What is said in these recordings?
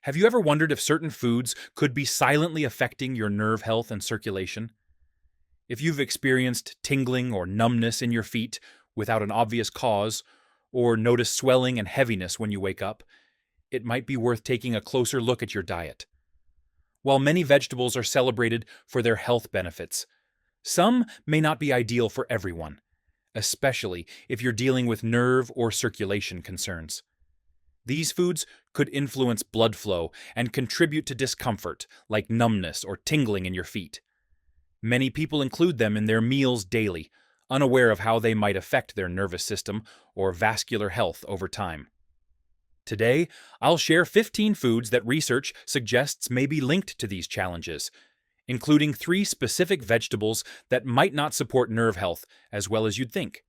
Have you ever wondered if certain foods could be silently affecting your nerve health and circulation? If you've experienced tingling or numbness in your feet without an obvious cause, or notice swelling and heaviness when you wake up, it might be worth taking a closer look at your diet. While many vegetables are celebrated for their health benefits, some may not be ideal for everyone, especially if you're dealing with nerve or circulation concerns. These foods could influence blood flow and contribute to discomfort, like numbness or tingling in your feet. Many people include them in their meals daily, unaware of how they might affect their nervous system or vascular health over time. Today, I'll share 15 foods that research suggests may be linked to these challenges, including 3 specific vegetables that might not support nerve health as well as you'd think.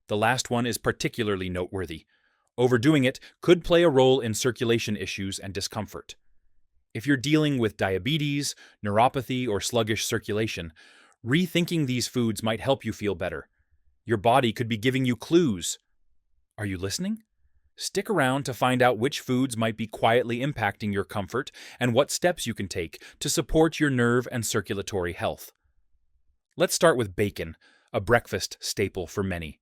The last one is particularly noteworthy. Overdoing it could play a role in circulation issues and discomfort. If you're dealing with diabetes, neuropathy, or sluggish circulation, rethinking these foods might help you feel better. Your body could be giving you clues. Are you listening? Stick around to find out which foods might be quietly impacting your comfort and what steps you can take to support your nerve and circulatory health. Let's start with bacon, a breakfast staple for many.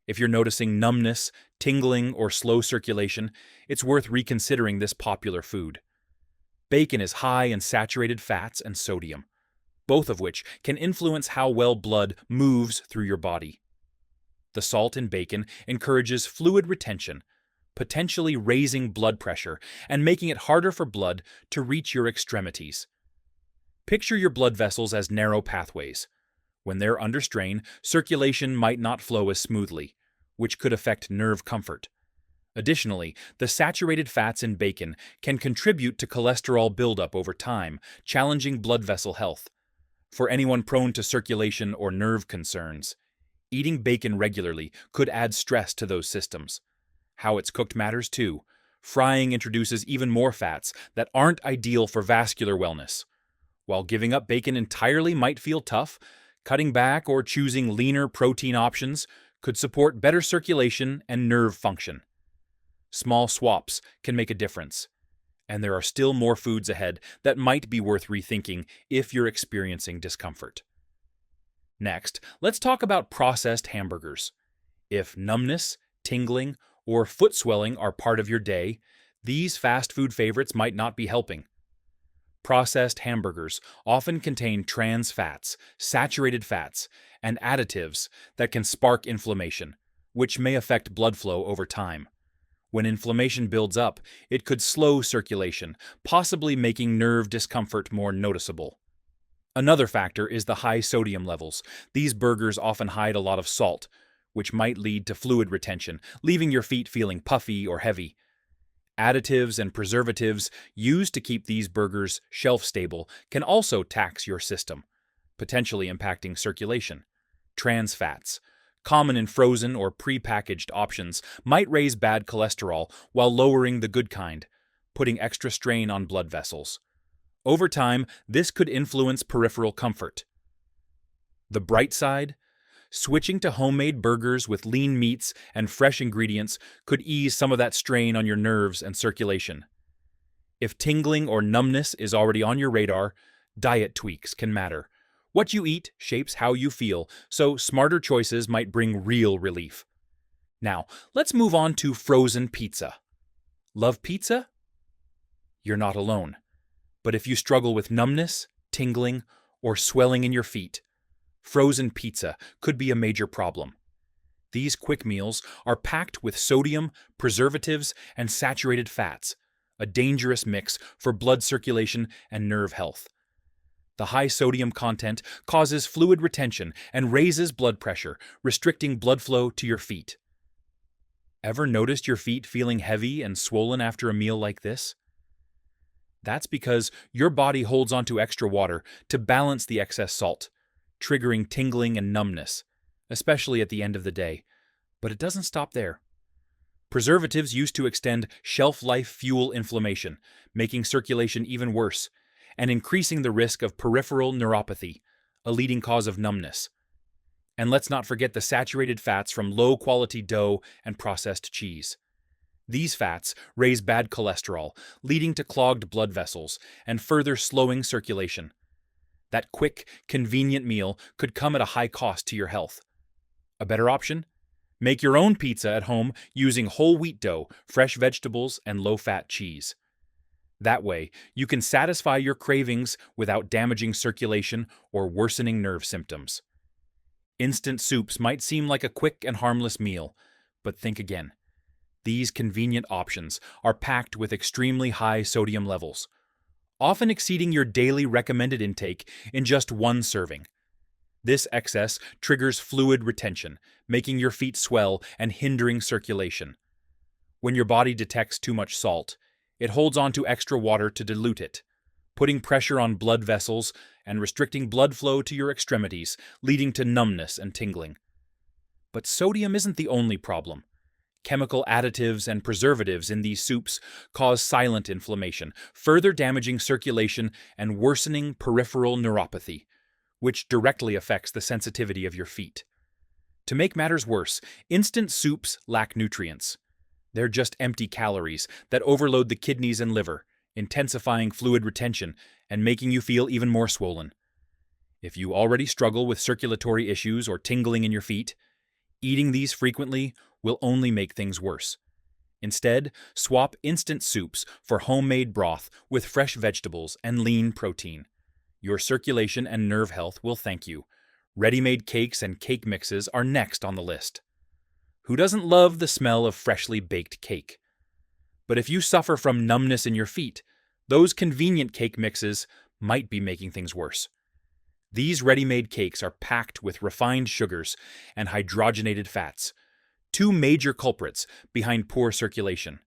If you're noticing numbness, tingling, or slow circulation, it's worth reconsidering this popular food. Bacon is high in saturated fats and sodium, both of which can influence how well blood moves through your body. The salt in bacon encourages fluid retention, potentially raising blood pressure and making it harder for blood to reach your extremities. Picture your blood vessels as narrow pathways. When they're under strain, circulation might not flow as smoothly, which could affect nerve comfort. Additionally, the saturated fats in bacon can contribute to cholesterol buildup over time, challenging blood vessel health. For anyone prone to circulation or nerve concerns, eating bacon regularly could add stress to those systems. How it's cooked matters too. Frying introduces even more fats that aren't ideal for vascular wellness. While giving up bacon entirely might feel tough, cutting back or choosing leaner protein options could support better circulation and nerve function. Small swaps can make a difference, and there are still more foods ahead that might be worth rethinking if you're experiencing discomfort. Next, let's talk about processed hamburgers. If numbness, tingling, or foot swelling are part of your day, these fast food favorites might not be helping. Processed hamburgers often contain trans fats, saturated fats, and additives that can spark inflammation, which may affect blood flow over time. When inflammation builds up, it could slow circulation, possibly making nerve discomfort more noticeable. Another factor is the high sodium levels. These burgers often hide a lot of salt, which might lead to fluid retention, leaving your feet feeling puffy or heavy. Additives and preservatives used to keep these burgers shelf-stable can also tax your system, potentially impacting circulation. Trans fats, common in frozen or pre-packaged options, might raise bad cholesterol while lowering the good kind, putting extra strain on blood vessels. Over time, this could influence peripheral comfort. The bright side? Switching to homemade burgers with lean meats and fresh ingredients could ease some of that strain on your nerves and circulation. If tingling or numbness is already on your radar, diet tweaks can matter. What you eat shapes how you feel, so smarter choices might bring real relief. Now, let's move on to frozen pizza. Love pizza? You're not alone. But if you struggle with numbness, tingling, or swelling in your feet, frozen pizza could be a major problem. These quick meals are packed with sodium, preservatives, and saturated fats, a dangerous mix for blood circulation and nerve health. The high sodium content causes fluid retention and raises blood pressure, restricting blood flow to your feet. Ever noticed your feet feeling heavy and swollen after a meal like this? That's because your body holds onto extra water to balance the excess salt, triggering tingling and numbness, especially at the end of the day. But it doesn't stop there. Preservatives used to extend shelf-life fuel inflammation, making circulation even worse, and increasing the risk of peripheral neuropathy, a leading cause of numbness. And let's not forget the saturated fats from low-quality dough and processed cheese. These fats raise bad cholesterol, leading to clogged blood vessels and further slowing circulation. That quick, convenient meal could come at a high cost to your health. A better option? Make your own pizza at home using whole wheat dough, fresh vegetables, and low-fat cheese. That way, you can satisfy your cravings without damaging circulation or worsening nerve symptoms. Instant soups might seem like a quick and harmless meal, but think again. These convenient options are packed with extremely high sodium levels, often exceeding your daily recommended intake in just one serving. This excess triggers fluid retention, making your feet swell and hindering circulation. When your body detects too much salt, it holds on to extra water to dilute it, putting pressure on blood vessels and restricting blood flow to your extremities, leading to numbness and tingling. But sodium isn't the only problem. Chemical additives and preservatives in these soups cause silent inflammation, further damaging circulation and worsening peripheral neuropathy, which directly affects the sensitivity of your feet. To make matters worse, instant soups lack nutrients. They're just empty calories that overload the kidneys and liver, intensifying fluid retention and making you feel even more swollen. If you already struggle with circulatory issues or tingling in your feet, eating these frequently will only make things worse. Instead, swap instant soups for homemade broth with fresh vegetables and lean protein. Your circulation and nerve health will thank you. Ready-made cakes and cake mixes are next on the list. Who doesn't love the smell of freshly baked cake? But if you suffer from numbness in your feet, those convenient cake mixes might be making things worse. These ready-made cakes are packed with refined sugars and hydrogenated fats, two major culprits behind poor circulation.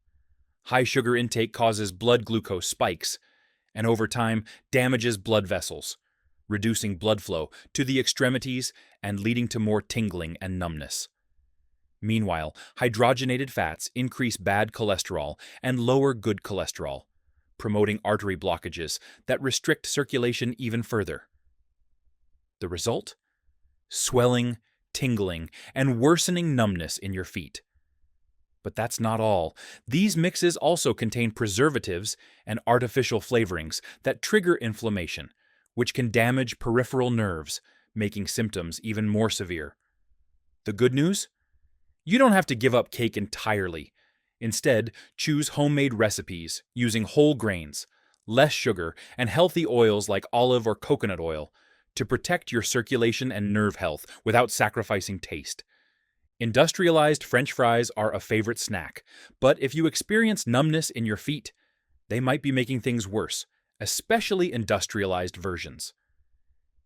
High sugar intake causes blood glucose spikes, and over time damages blood vessels, reducing blood flow to the extremities and leading to more tingling and numbness. Meanwhile, hydrogenated fats increase bad cholesterol and lower good cholesterol, promoting artery blockages that restrict circulation even further. The result? Swelling, tingling, and worsening numbness in your feet. But that's not all. These mixes also contain preservatives and artificial flavorings that trigger inflammation, which can damage peripheral nerves, making symptoms even more severe. The good news? You don't have to give up cake entirely. Instead, choose homemade recipes using whole grains, less sugar, and healthy oils like olive or coconut oil to protect your circulation and nerve health without sacrificing taste. Industrialized French fries are a favorite snack, but if you experience numbness in your feet, they might be making things worse, especially industrialized versions.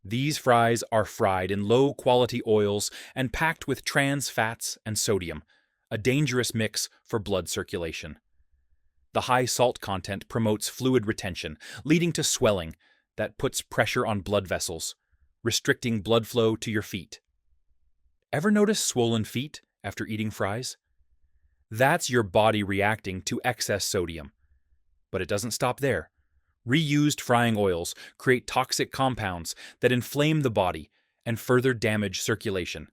These fries are fried in low-quality oils and packed with trans fats and sodium, a dangerous mix for blood circulation. The high salt content promotes fluid retention, leading to swelling that puts pressure on blood vessels, restricting blood flow to your feet. Ever notice swollen feet after eating fries? That's your body reacting to excess sodium. But it doesn't stop there. Reused frying oils create toxic compounds that inflame the body and further damage circulation.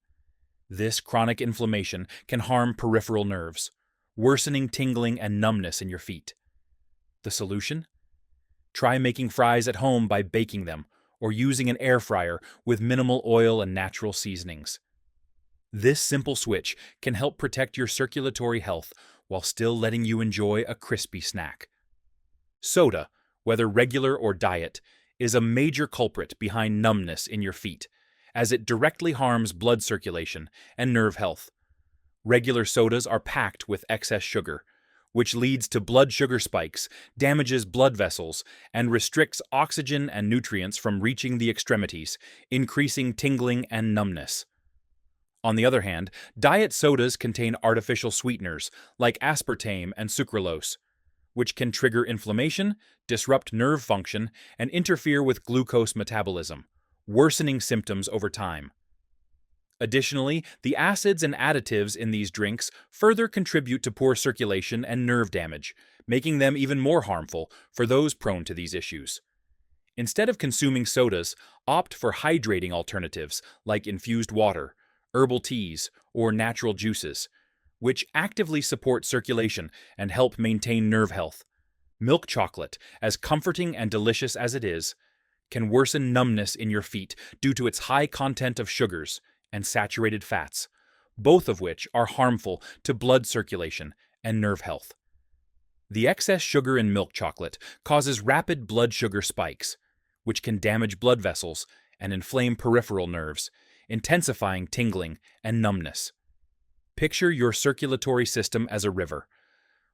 This chronic inflammation can harm peripheral nerves, worsening tingling and numbness in your feet. The solution? Try making fries at home by baking them or using an air fryer with minimal oil and natural seasonings. This simple switch can help protect your circulatory health while still letting you enjoy a crispy snack. Soda, whether regular or diet, is a major culprit behind numbness in your feet, as it directly harms blood circulation and nerve health. Regular sodas are packed with excess sugar, which leads to blood sugar spikes, damages blood vessels, and restricts oxygen and nutrients from reaching the extremities, increasing tingling and numbness. On the other hand, diet sodas contain artificial sweeteners like aspartame and sucralose, which can trigger inflammation, disrupt nerve function, and interfere with glucose metabolism, worsening symptoms over time. Additionally, the acids and additives in these drinks further contribute to poor circulation and nerve damage, making them even more harmful for those prone to these issues. Instead of consuming sodas, opt for hydrating alternatives like infused water, herbal teas, or natural juices, which actively support circulation and help maintain nerve health. Milk chocolate, as comforting and delicious as it is, can worsen numbness in your feet due to its high content of sugars and saturated fats, both of which are harmful to blood circulation and nerve health. The excess sugar in milk chocolate causes rapid blood sugar spikes, which can damage blood vessels and inflame peripheral nerves, intensifying tingling and numbness. Picture your circulatory system as a river.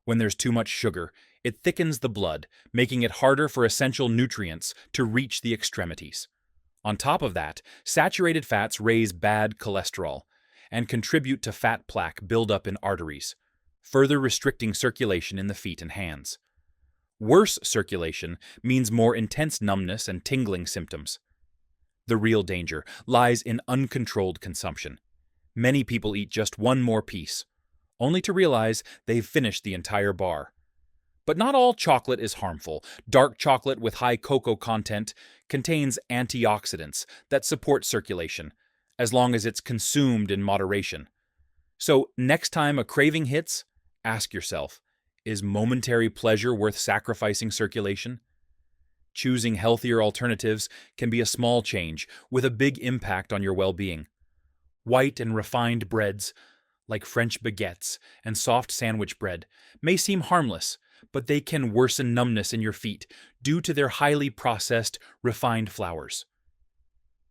When there's too much sugar, it thickens the blood, making it harder for essential nutrients to reach the extremities. On top of that, saturated fats raise bad cholesterol and contribute to fat plaque buildup in arteries, further restricting circulation in the feet and hands. Worse circulation means more intense numbness and tingling symptoms. The real danger lies in uncontrolled consumption. Many people eat just one more piece, only to realize they've finished the entire bar. But not all chocolate is harmful. Dark chocolate with high cocoa content contains antioxidants that support circulation, as long as it's consumed in moderation. So next time a craving hits, ask yourself, is momentary pleasure worth sacrificing circulation? Choosing healthier alternatives can be a small change with a big impact on your well-being. White and refined breads, like French baguettes and soft sandwich bread, may seem harmless, but they can worsen numbness in your feet due to their highly processed, refined flours.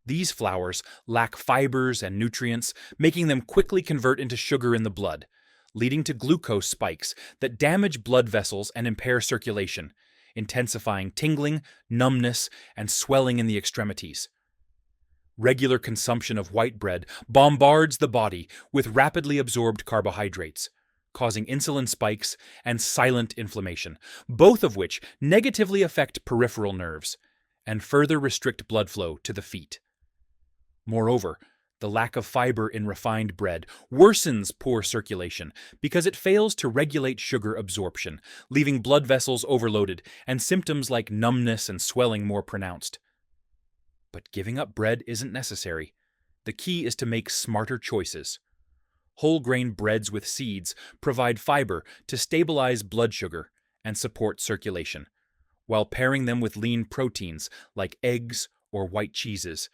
These flours lack fibers and nutrients, making them quickly convert into sugar in the blood, leading to glucose spikes that damage blood vessels and impair circulation, intensifying tingling, numbness, and swelling in the extremities. Regular consumption of white bread bombards the body with rapidly absorbed carbohydrates, causing insulin spikes and silent inflammation, both of which negatively affect peripheral nerves and further restrict blood flow to the feet. Moreover, the lack of fiber in refined bread worsens poor circulation because it fails to regulate sugar absorption, leaving blood vessels overloaded and symptoms like numbness and swelling more pronounced. But giving up bread isn't necessary. The key is to make smarter choices. Whole grain breads with seeds provide fiber to stabilize blood sugar and support circulation, while pairing them with lean proteins like eggs or white cheeses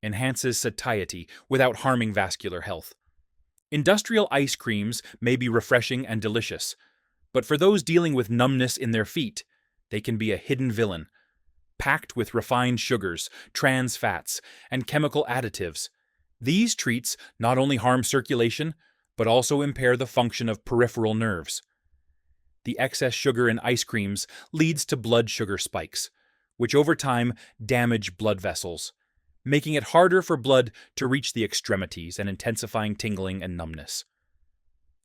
enhances satiety without harming vascular health. Industrial ice creams may be refreshing and delicious, but for those dealing with numbness in their feet, they can be a hidden villain. Packed with refined sugars, trans fats, and chemical additives, these treats not only harm circulation, but also impair the function of peripheral nerves. The excess sugar in ice creams leads to blood sugar spikes, which over time damage blood vessels, making it harder for blood to reach the extremities and intensifying tingling and numbness.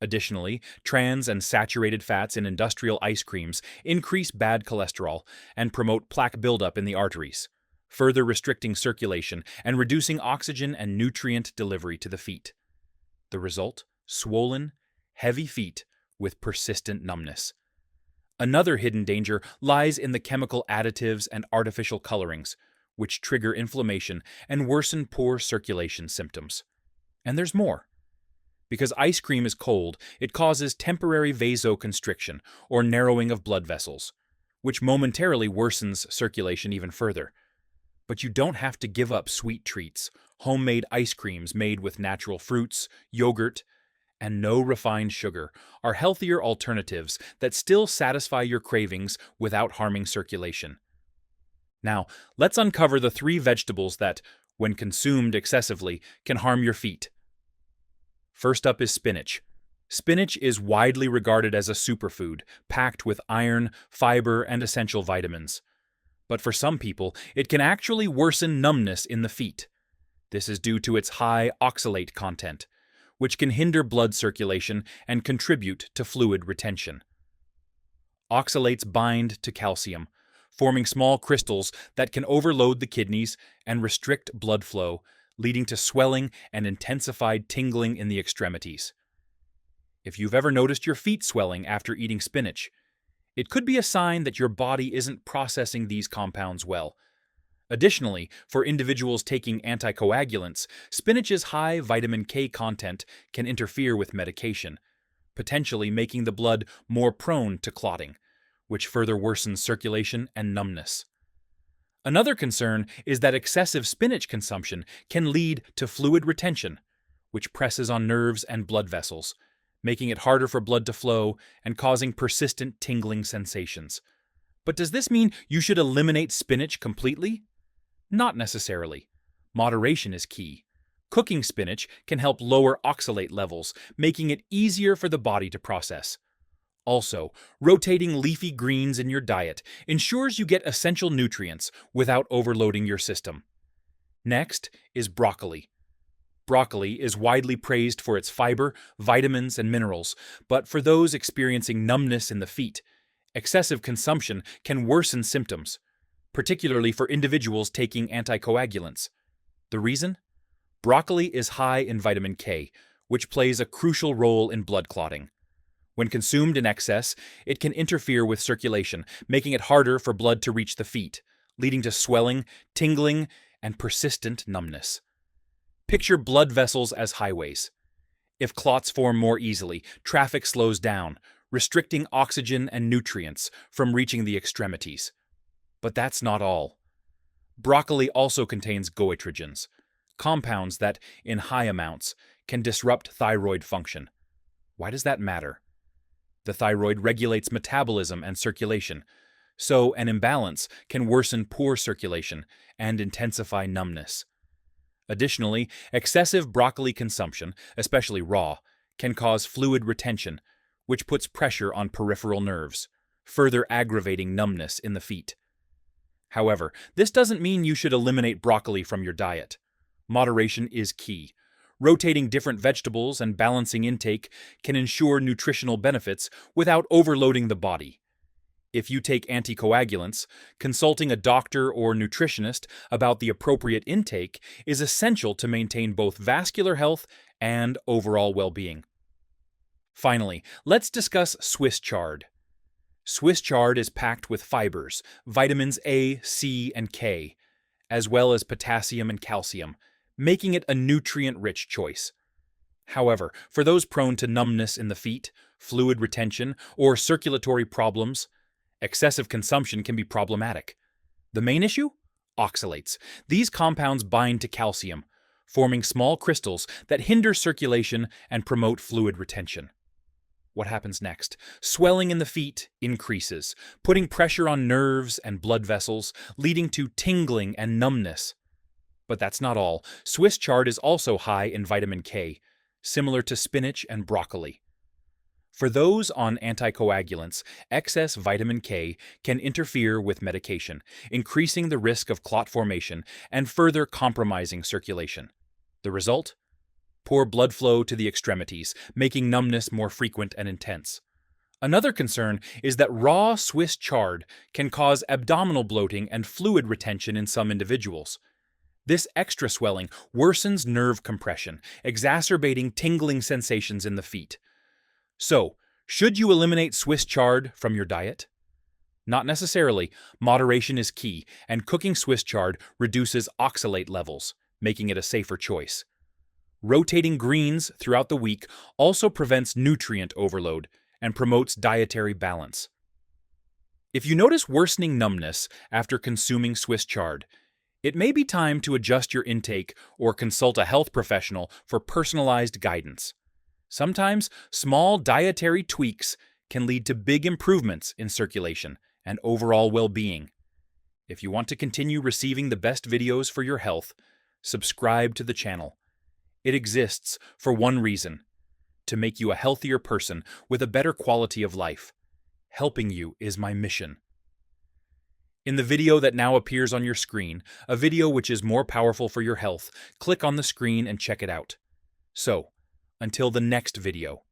Additionally, trans and saturated fats in industrial ice creams increase bad cholesterol and promote plaque buildup in the arteries, further restricting circulation and reducing oxygen and nutrient delivery to the feet. The result? Swollen, heavy feet with persistent numbness. Another hidden danger lies in the chemical additives and artificial colorings, which trigger inflammation and worsen poor circulation symptoms. And there's more. Because ice cream is cold, it causes temporary vasoconstriction, or narrowing of blood vessels, which momentarily worsens circulation even further. But you don't have to give up sweet treats. Homemade ice creams made with natural fruits, yogurt, and no refined sugar are healthier alternatives that still satisfy your cravings without harming circulation. Now, let's uncover the 3 vegetables that, when consumed excessively, can harm your feet. First up is spinach. Spinach is widely regarded as a superfood, packed with iron, fiber, and essential vitamins. But for some people, it can actually worsen numbness in the feet. This is due to its high oxalate content, which can hinder blood circulation and contribute to fluid retention. Oxalates bind to calcium, forming small crystals that can overload the kidneys and restrict blood flow, leading to swelling and intensified tingling in the extremities. If you've ever noticed your feet swelling after eating spinach, it could be a sign that your body isn't processing these compounds well. Additionally, for individuals taking anticoagulants, spinach's high vitamin K content can interfere with medication, potentially making the blood more prone to clotting, which further worsens circulation and numbness. Another concern is that excessive spinach consumption can lead to fluid retention, which presses on nerves and blood vessels, making it harder for blood to flow and causing persistent tingling sensations. But does this mean you should eliminate spinach completely? Not necessarily. Moderation is key. Cooking spinach can help lower oxalate levels, making it easier for the body to process. Also, rotating leafy greens in your diet ensures you get essential nutrients without overloading your system. Next is broccoli. Broccoli is widely praised for its fiber, vitamins, and minerals, but for those experiencing numbness in the feet, excessive consumption can worsen symptoms, particularly for individuals taking anticoagulants. The reason? Broccoli is high in vitamin K, which plays a crucial role in blood clotting. When consumed in excess, it can interfere with circulation, making it harder for blood to reach the feet, leading to swelling, tingling, and persistent numbness. Picture blood vessels as highways. If clots form more easily, traffic slows down, restricting oxygen and nutrients from reaching the extremities. But that's not all. Broccoli also contains goitrogens, compounds that, in high amounts, can disrupt thyroid function. Why does that matter? The thyroid regulates metabolism and circulation, so an imbalance can worsen poor circulation and intensify numbness. Additionally, excessive broccoli consumption, especially raw, can cause fluid retention, which puts pressure on peripheral nerves, further aggravating numbness in the feet. However, this doesn't mean you should eliminate broccoli from your diet. Moderation is key. Rotating different vegetables and balancing intake can ensure nutritional benefits without overloading the body. If you take anticoagulants, consulting a doctor or nutritionist about the appropriate intake is essential to maintain both vascular health and overall well-being. Finally, let's discuss Swiss chard. Swiss chard is packed with fibers, vitamins A, C, and K, as well as potassium and calcium, making it a nutrient-rich choice. However, for those prone to numbness in the feet, fluid retention, or circulatory problems, excessive consumption can be problematic. The main issue? Oxalates. These compounds bind to calcium, forming small crystals that hinder circulation and promote fluid retention. What happens next? Swelling in the feet increases, putting pressure on nerves and blood vessels, leading to tingling and numbness. But that's not all. Swiss chard is also high in vitamin K, similar to spinach and broccoli. For those on anticoagulants, excess vitamin K can interfere with medication, increasing the risk of clot formation and further compromising circulation. The result? Poor blood flow to the extremities, making numbness more frequent and intense. Another concern is that raw Swiss chard can cause abdominal bloating and fluid retention in some individuals. This extra swelling worsens nerve compression, exacerbating tingling sensations in the feet. So, should you eliminate Swiss chard from your diet? Not necessarily. Moderation is key, and cooking Swiss chard reduces oxalate levels, making it a safer choice. Rotating greens throughout the week also prevents nutrient overload and promotes dietary balance. If you notice worsening numbness after consuming Swiss chard, it may be time to adjust your intake or consult a health professional for personalized guidance. Sometimes, small dietary tweaks can lead to big improvements in circulation and overall well-being. If you want to continue receiving the best videos for your health, subscribe to the channel. It exists for one reason: to make you a healthier person with a better quality of life. Helping you is my mission. In the video that now appears on your screen, a video which is more powerful for your health, click on the screen and check it out. So, until the next video,